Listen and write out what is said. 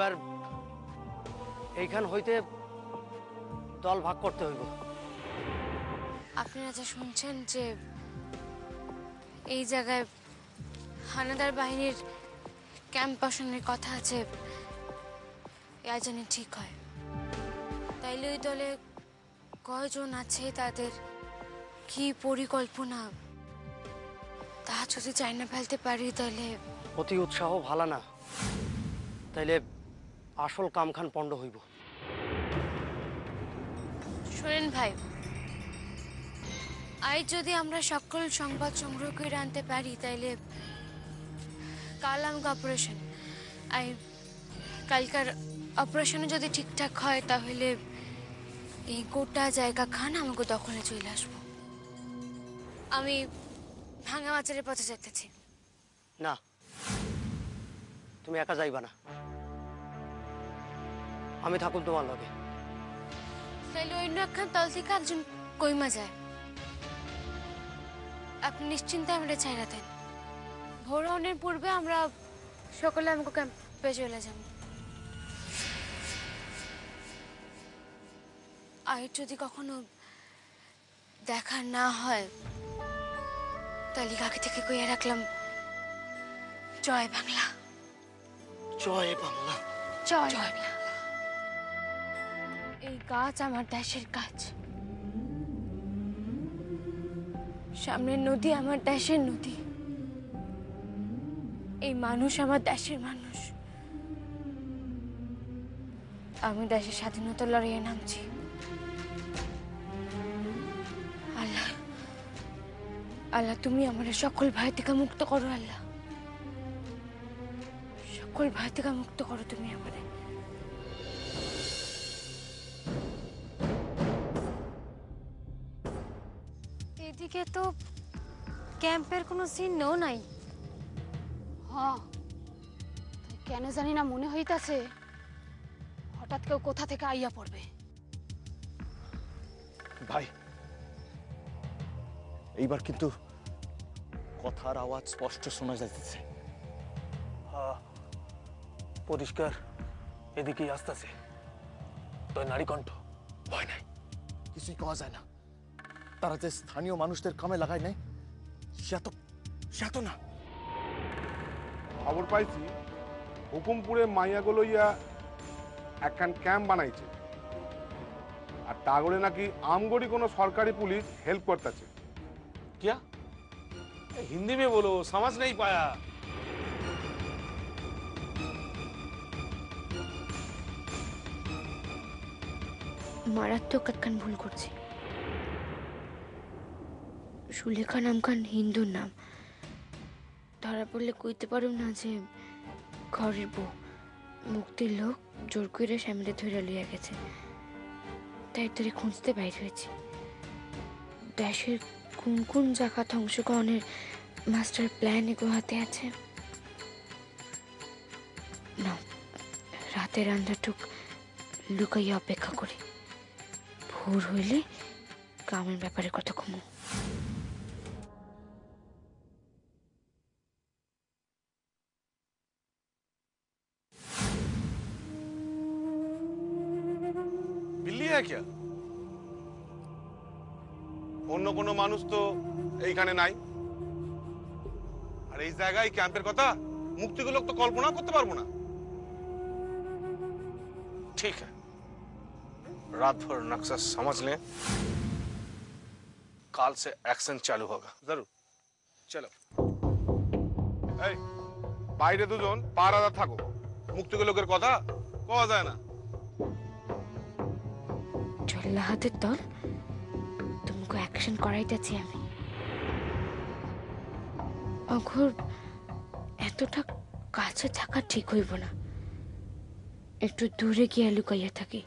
এবার এইখান হইতে দল ভাগ করতে হইব। আপনারা যা শুনছেন যে এই জায়গায় হানাদার বাহিনীর ক্যাম্প বসানোর কথা আছে, এ জানি ঠিক হয়। তাইলে ওই দলে কয়জন আছে, তাদের কি পরিকল্পনা, তা যদি চাই না ফেলতে পারি তাহলে অতি উৎসাহ ভালো না, তাইলে আসল কামখান পণ্ড হইব। শোনেন ভাই, আজ যদি আমরা সকল সংবাদ সংগ্রহ করে আনতে পারি তাইলে কাল আমাকে অপারেশন, কালকার অপারেশনে যদি ঠিকঠাক হয় তাহলে এই গোটা জায়গা খান আমাকে দখলে চলে আসবো। আমি ভাঙা বাজারের পথে যেতেছি। না, তুমি একা যাইবা না, আমি থাকুন তোমার লগে। তাইলে অন্য একখান তল থেকে একজন কইমা যায়, আপনি নিশ্চিন্তে আমরা চাইরা দেন। ভোর হওয়ার পূর্বে আমরা সকলে আমাকে ক্যাম্পে চলে যাব। আর যদি কখনো দেখা না হয় তাহলে আগে থেকে কইয়া রাখলাম, জয় বাংলা, জয় বাংলা, জয় বাংলা। এই গাছ আমার দেশের গাছ, সামনের নদী আমার দেশের নদী, এই মানুষ আমার দেশের মানুষ। আমি দেশের স্বাধীনতা লড়াইয়ে নামছি। আল্লাহ, আল্লাহ তুমি আমার সকল ভয় থেকে মুক্ত করো। আল্লাহ, সকল ভয় থেকে মুক্ত করো তুমি আমারে। এদিকে তো ক্যাম্পের কোনো চিহ্নও নাই। হ্যাঁ, কেন জানি না মনে হইতাছে হঠাৎ কেউ কোথা থেকে আইয়া পড়বে। ভাই, এইবার কিন্তু কথার আওয়াজ স্পষ্ট শোনা যাইতেছে। পরিষ্কার এদিকেই আসতেছে, তো নারী কণ্ঠ, ভয় নাই। কিছুই কওয়া যায় না, তারা যে স্থানীয় মানুষদের কামে লাগায় নাই সে তো না। খবর পাইছি হুকুমপুরে মাইয়াগুলো ইয়া একখান ক্যাম্প বানাইছে, আর তাগরে নাকি আমগড়ি কোনো সরকারি পুলিশ হেল্প করতেছে। क्या हिंदी में बोलो, समझ नहीं पाया। মারাত্মক একখান ভুল করছি। সুলেখা নামখান হিন্দুর নাম, ধরা পড়লে কইতে পারো না যে ঘরের বউ। মুক্তির লোক জোর করে স্বামীরে ধরে লইয়া গেছে, তাই ধরে খুঁজতে বাইর হয়েছি। দেশের কোন কোন জায়গা ধ্বংসকরণের মাস্টার প্ল্যান এগো হাতে আছে না। রাতের আন্ধারটুক লুকাইয়া অপেক্ষা করি, ভোর হইলে কামের ব্যাপারে কথা কমু। बिल्ली है क्या? অন্য কোনো মানুষ তো এইখানে নাই, আর এই জায়গায় ক্যাম্পের কথা মুক্তিগুলো তো কল্পনা করতে পারবো না। ठीक है, रात भर नक्शा समझ लें, काल से एक्शन चालू होगा। জরুর, চলো। এই বাইরে দুজন পাহারাদার থাকো, মুক্তিগুলো লোকের কথা কওয়া যায় না। চল্লা হাতের দল, তোমাকে অ্যাকশন করাইতেছি আমি। অঘর এতটা কাছে থাকা ঠিক হইব না, একটু দূরে গিয়ে লুকাইয়া থাকি।